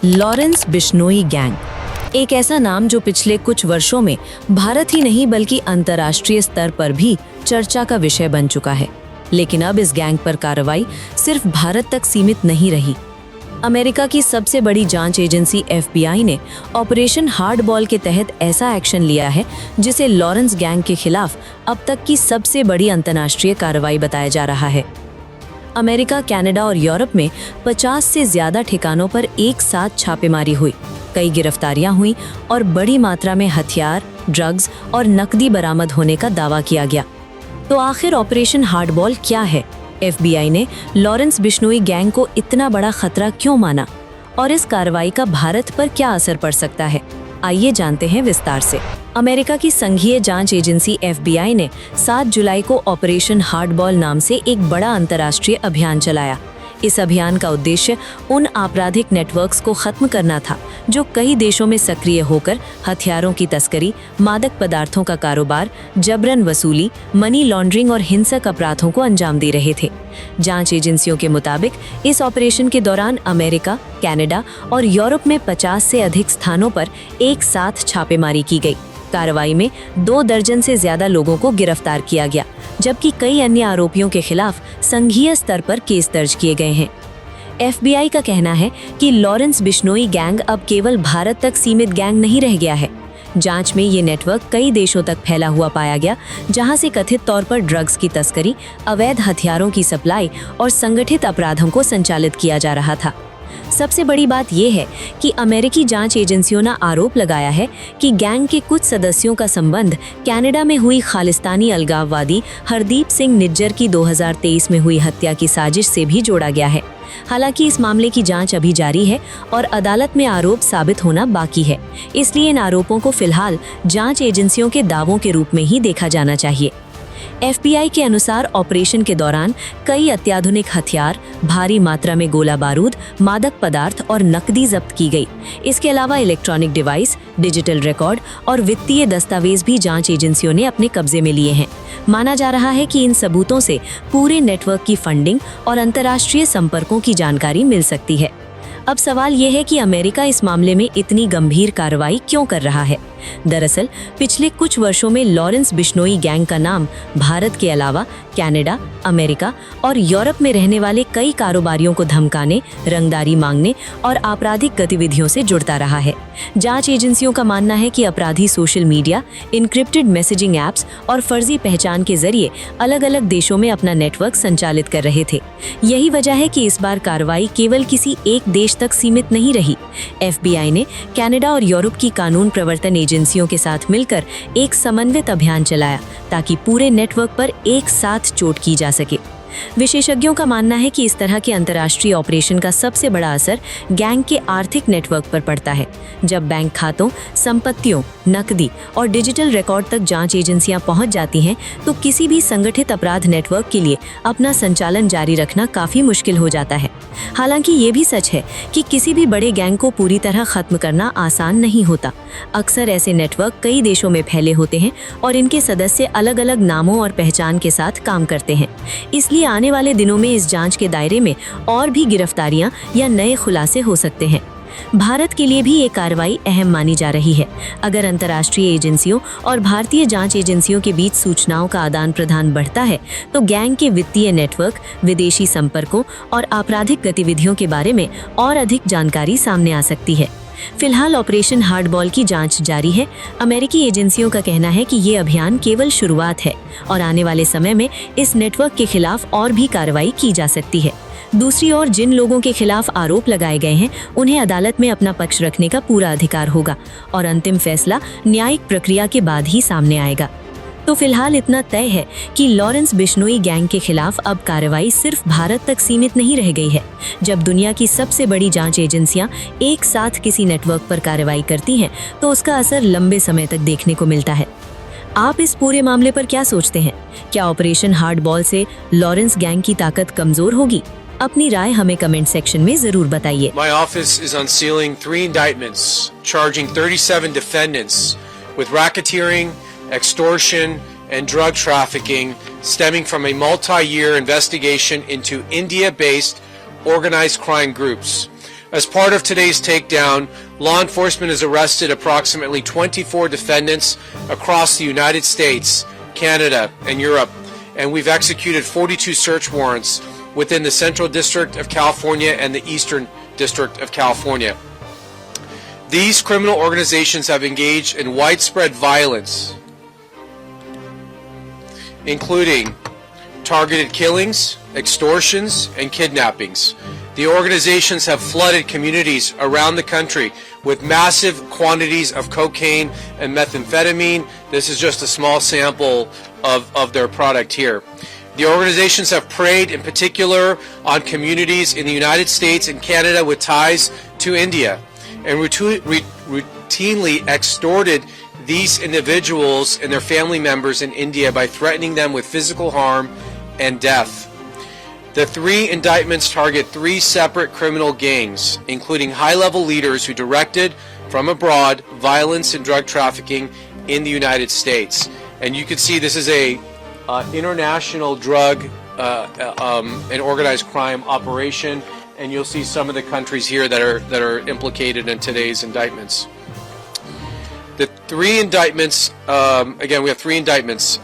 Lawrence Bishnoi gang एक ऐसा नाम जो पिछले कुछ वर्षों में भारत ही नहीं बल्कि अंतर्राष्ट्रीय स्तर पर भी चर्चा का विषय बन चुका है। लेकिन अब इस गैंग पर कार्रवाई सिर्फ भारत तक सीमित नहीं रही। अमेरिका की सबसे बड़ी जांच एजेंसी FBI ने ऑपरेशन हार्ड बॉल के तहत ऐसा एक्शन लिया है जिसे लॉरेंस गैंग के खिलाफ अब तक की सबसे बड़ी अंतर्राष्ट्रीय कार्रवाई बताया जा रहा है। अमेरिका, कनाडा और यूरोप में 50 से ज्यादा ठिकानों पर एक साथ छापेमारी हुई, कई गिरफ्तारियां हुई और बड़ी मात्रा में हथियार, ड्रग्स और नकदी बरामद होने का दावा किया गया। तो आखिर ऑपरेशन हार्ड बॉल क्या है? FBI ने लॉरेंस बिश्नोई गैंग को इतना बड़ा खतरा क्यों माना और इस कार्रवाई का भारत पर क्या असर पड़ सकता है? आइए जानते हैं विस्तार से। अमेरिका की संघीय जांच एजेंसी FBI ने 7 जुलाई को ऑपरेशन हार्ड बॉल नाम से एक बड़ा अंतर्राष्ट्रीय अभियान चलाया। इस अभियान का उद्देश्य उन आपराधिक नेटवर्क्स को खत्म करना था जो कई देशों में सक्रिय होकर हथियारों की तस्करी, मादक पदार्थों का कारोबार, जबरन वसूली, मनी लॉन्ड्रिंग और हिंसक अपराधों को अंजाम दे रहे थे। जांच एजेंसियों के मुताबिक इस ऑपरेशन के दौरान अमेरिका, कनाडा और यूरोप में 50 से अधिक स्थानों पर एक साथ छापेमारी की गई। कार्रवाई में 2 दर्जन से ज्यादा लोगों को गिरफ्तार किया गया, जबकि कई अन्य आरोपियों के खिलाफ संघीय स्तर पर केस दर्ज किए गए हैं। FBI का कहना है कि लॉरेंस बिश्नोई गैंग अब केवल भारत तक सीमित गैंग नहीं रह गया है। जांच में ये नेटवर्क कई देशों तक फैला हुआ पाया गया, जहां से कथित तौर पर ड्रग्स की तस्करी, अवैध हथियारों की सप्लाई और संगठित अपराधों को संचालित किया जा रहा था। सबसे बड़ी बात यह है कि अमेरिकी जांच एजेंसियों ने आरोप लगाया है कि गैंग के कुछ सदस्यों का संबंध कनाडा में हुई खालिस्तानी अलगाववादी हरदीप सिंह निज्जर की 2023 में हुई हत्या की साजिश से भी जोड़ा गया है। हालांकि इस मामले की जांच अभी जारी है और अदालत में आरोप साबित होना बाकी है, इसलिए इन आरोपों को फिलहाल जांच एजेंसियों के दावों के रूप में ही देखा जाना चाहिए। FBI के अनुसार ऑपरेशन के दौरान कई अत्याधुनिक हथियार, भारी मात्रा में गोला बारूद, मादक पदार्थ और नकदी जब्त की गई। इसके अलावा इलेक्ट्रॉनिक डिवाइस, डिजिटल रिकॉर्ड और वित्तीय दस्तावेज भी जांच एजेंसियों ने अपने कब्जे में लिए हैं। माना जा रहा है कि इन सबूतों से पूरे नेटवर्क की फंडिंग और अंतर्राष्ट्रीय संपर्कों की जानकारी मिल सकती है। अब सवाल यह है कि अमेरिका इस मामले में इतनी गंभीर कार्रवाई क्यों कर रहा है? दरअसल पिछले कुछ वर्षों में लॉरेंस बिश्नोई गैंग का नाम भारत के अलावा कनाडा, अमेरिका और यूरोप में रहने वाले कई कारोबारियों को धमकाने, रंगदारी मांगने और आपराधिक गतिविधियों से जुड़ता रहा है। जांच एजेंसियों का मानना है कि अपराधी social media, encrypted messaging apps और फर्जी पहचान के जरिए अलग अलग देशों में अपना नेटवर्क संचालित कर रहे थे। यही वजह है कि इस बार कार्रवाई केवल किसी एक देश तक सीमित नहीं रही। FBI ने कनाडा और यूरोप की कानून प्रवर्तन एजेंसियों के साथ मिलकर एक समन्वित अभियान चलाया ताकि पूरे नेटवर्क पर एक साथ चोट की जा सके। विशेषज्ञों का मानना है कि इस तरह के अंतर्राष्ट्रीय ऑपरेशन का सबसे बड़ा असर गैंग के आर्थिक नेटवर्क पर पड़ता है। जब बैंक खातों, संपत्तियों, नकदी और डिजिटल रिकॉर्ड तक जांच एजेंसियां पहुंच जाती हैं, तो किसी भी संगठित अपराध नेटवर्क के लिए अपना संचालन जारी रखना काफी मुश्किल हो जाता है। हालांकि ये भी सच है कि किसी भी बड़े गैंग को पूरी तरह खत्म करना आसान नहीं होता। अक्सर ऐसे नेटवर्क कई देशों में फैले होते हैं और इनके सदस्य अलग अलग नामों और पहचान के साथ काम करते हैं। इसलिए आने वाले दिनों में इस जांच के दायरे में और भी गिरफ्तारियां या नए खुलासे हो सकते हैं। भारत के लिए भी ये कार्रवाई अहम मानी जा रही है। अगर अंतर्राष्ट्रीय एजेंसियों और भारतीय जांच एजेंसियों के बीच सूचनाओं का आदान प्रदान बढ़ता है, तो गैंग के वित्तीय नेटवर्क, विदेशी संपर्कों और आपराधिक गतिविधियों के बारे में और अधिक जानकारी सामने आ सकती है। फिलहाल ऑपरेशन हार्ड बॉल की जांच जारी है। अमेरिकी एजेंसियों का कहना है कि ये अभियान केवल शुरुआत है और आने वाले समय में इस नेटवर्क के खिलाफ और भी कार्रवाई की जा सकती है। दूसरी ओर जिन लोगों के खिलाफ आरोप लगाए गए हैं, उन्हें अदालत में अपना पक्ष रखने का पूरा अधिकार होगा और अंतिम फैसला न्यायिक प्रक्रिया के बाद ही सामने आएगा। तो फिलहाल इतना तय है कि लॉरेंस बिश्नोई गैंग के खिलाफ अब कार्रवाई सिर्फ भारत तक सीमित नहीं रह गई है। जब दुनिया की सबसे बड़ी जांच एजेंसियां एक साथ किसी नेटवर्क पर कार्रवाई करती हैं, तो उसका असर लंबे समय तक देखने को मिलता है। आप इस पूरे मामले पर क्या सोचते हैं? क्या ऑपरेशन हार्ड बॉल से लॉरेंस गैंग की ताकत कमजोर होगी? अपनी राय हमें कमेंट सेक्शन में जरूर बताइए। My office is unsealing 3 indictments charging 37 defendants with racketeering, extortion and drug trafficking stemming from a multi-year investigation into India-based organized crime groups. As part of today's takedown, law enforcement has arrested approximately 24 defendants across the United States, Canada, and Europe, and we've executed 42 search warrants within the Central District of California and the Eastern District of California. These criminal organizations have engaged in widespread violence, including targeted killings, extortions, and kidnappings. The organizations have flooded communities around the country with massive quantities of cocaine and methamphetamine. This is just a small sample of their product here. The organizations have preyed in particular on communities in the United States and Canada with ties to India, and routinely extorted these individuals and their family members in India by threatening them with physical harm and death. The three indictments target three separate criminal gangs, including high-level leaders who directed from abroad violence and drug trafficking in the United States. And you can see this is a international drug and organized crime operation, and you'll see some of the countries here that are implicated in today's indictments. The three indictments, again, we have three indictments.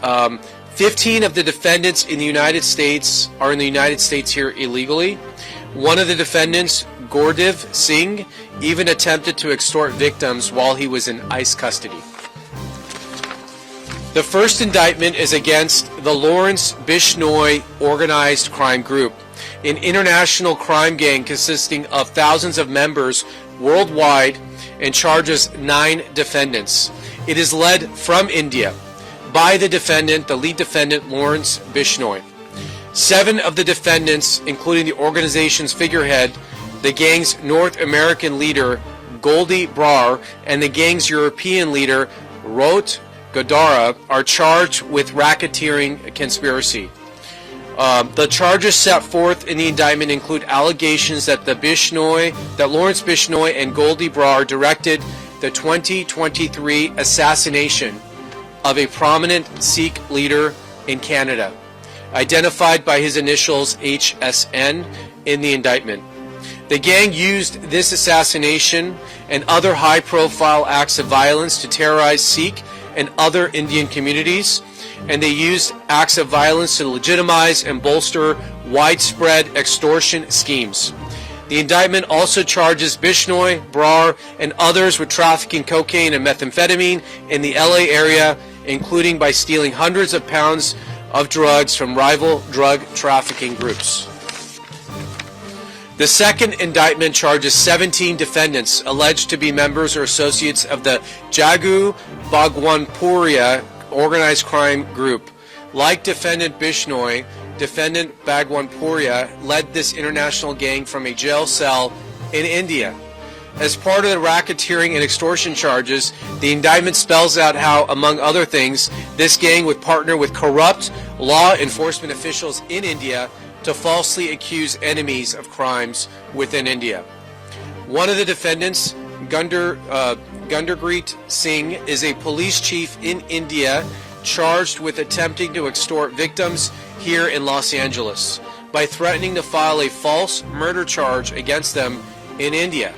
15 of the defendants in the United States are in the United States here illegally. One of the defendants, Gurdeep Singh, even attempted to extort victims while he was in ICE custody. The first indictment is against the Lawrence Bishnoi organized crime group, an international crime gang consisting of thousands of members worldwide, and charges 9 defendants. It is led from India by the defendant, the lead defendant, Lawrence Bishnoi. 7 of the defendants, including the organization's figurehead, the gang's North American leader, Goldie Brar, and the gang's European leader, Rot Godara, are charged with racketeering conspiracy. The charges set forth in the indictment include allegations that Lawrence Bishnoi and Goldie Brar directed the 2023 assassination of a prominent Sikh leader in Canada, identified by his initials HSN in the indictment. The gang used this assassination and other high-profile acts of violence to terrorize Sikh and other Indian communities, and they used acts of violence to legitimize and bolster widespread extortion schemes. The indictment also charges Bishnoi, Brar, and others with trafficking cocaine and methamphetamine in the LA area, including by stealing hundreds of pounds of drugs from rival drug trafficking groups. The second indictment charges 17 defendants alleged to be members or associates of the Jagu Bhagwanpuria organized crime group. Like defendant Bishnoi, defendant Bhagwanpuria led this international gang from a jail cell in India. As part of the racketeering and extortion charges, the indictment spells out how, among other things, this gang would partner with corrupt law enforcement officials in India to falsely accuse enemies of crimes within India. One of the defendants, Gunderpreet Singh, is a police chief in India charged with attempting to extort victims here in Los Angeles by threatening to file a false murder charge against them in India.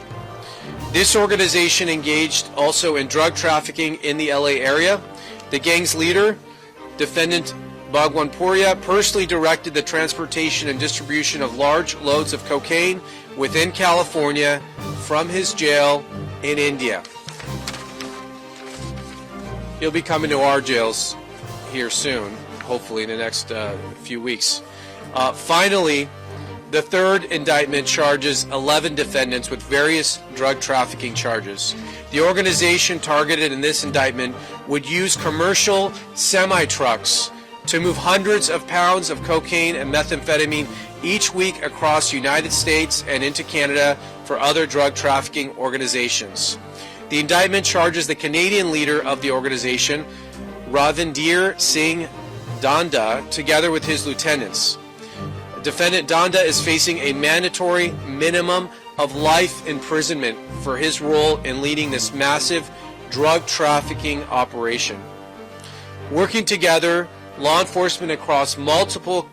This organization engaged also in drug trafficking in the LA area. The gang's leader, defendant Bhagwanpuria, personally directed the transportation and distribution of large loads of cocaine within California from his jail in India. He'll be coming to our jails here soon, hopefully in the next few weeks. Finally, the third indictment charges 11 defendants with various drug trafficking charges. The organization targeted in this indictment would use commercial semi-trucks to move hundreds of pounds of cocaine and methamphetamine each week across the United States and into Canada for other drug trafficking organizations. The indictment charges the Canadian leader of the organization, Ravindir Singh Danda, together with his lieutenants. Defendant Danda is facing a mandatory minimum of life imprisonment for his role in leading this massive drug trafficking operation. Working together, law enforcement across multiple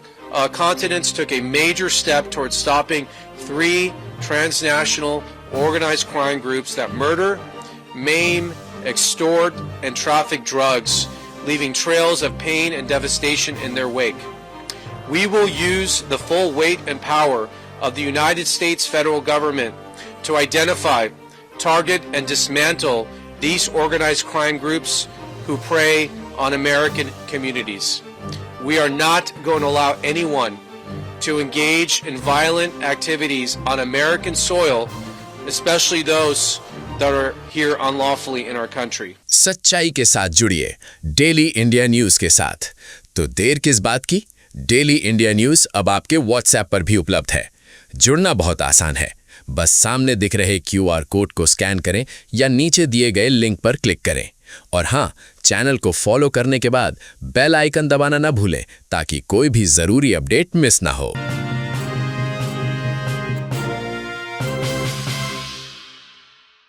continents took a major step towards stopping 3 transnational organized crime groups that murder, maim, extort, and traffic drugs, leaving trails of pain and devastation in their wake. We will use the full weight and power of the United States federal government to identify, target, and dismantle these organized crime groups who prey on American communities. We are not going to allow anyone to engage in violent activities on American soil, especially those that are here unlawfully in our country. सच्चाई के साथ जुड़िए daily India news के साथ। तो देर किस बात की? डेली इंडिया न्यूज अब आपके व्हाट्सएप पर भी उपलब्ध है। जुड़ना बहुत आसान है, बस सामने दिख रहे QR कोड को स्कैन करें या नीचे दिए गए लिंक पर क्लिक करें। और हाँ, चैनल को फॉलो करने के बाद बेल आइकन दबाना ना भूलें ताकि कोई भी जरूरी अपडेट मिस ना हो।